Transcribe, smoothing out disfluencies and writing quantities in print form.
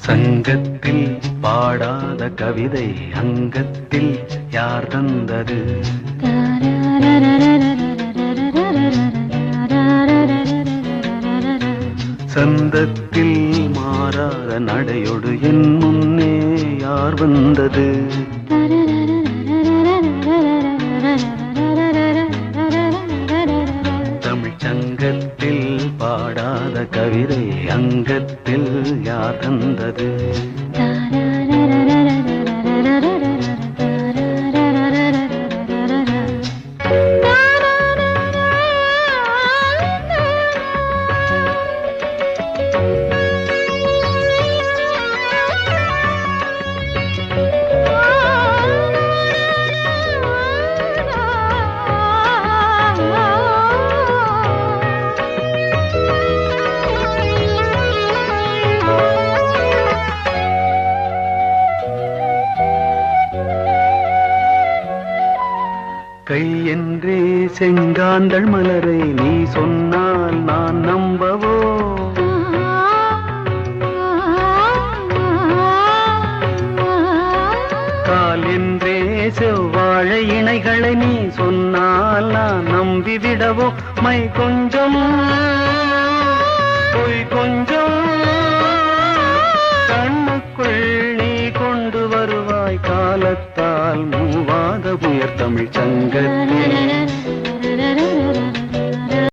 சங்கத்தில் பாடாத கவிதை அங்கத்தில் யார் தந்தது? சந்தத்தில் மாறாத நடையோடு என் முன்னே யார் வந்தது? தமிழ் சங்கத்தில் பாடாத கவிதை அங்கத்தில் யார் தந்தது? கை என்றே செங்காந்தள் மலரை நீ சொன்னால் நான் நம்பவோ? கால் என்றே செவ்வாழை இணைகளை நீ சொன்னால் நான் நம்பிவிடவோ? மை கொஞ்சம் பொய் கொஞ்சம் கண்ணுக்குள் நீ கொண்டு வருவாய் காலத்தால் மூவாத புயர் தமிழ் சங்கத்தில்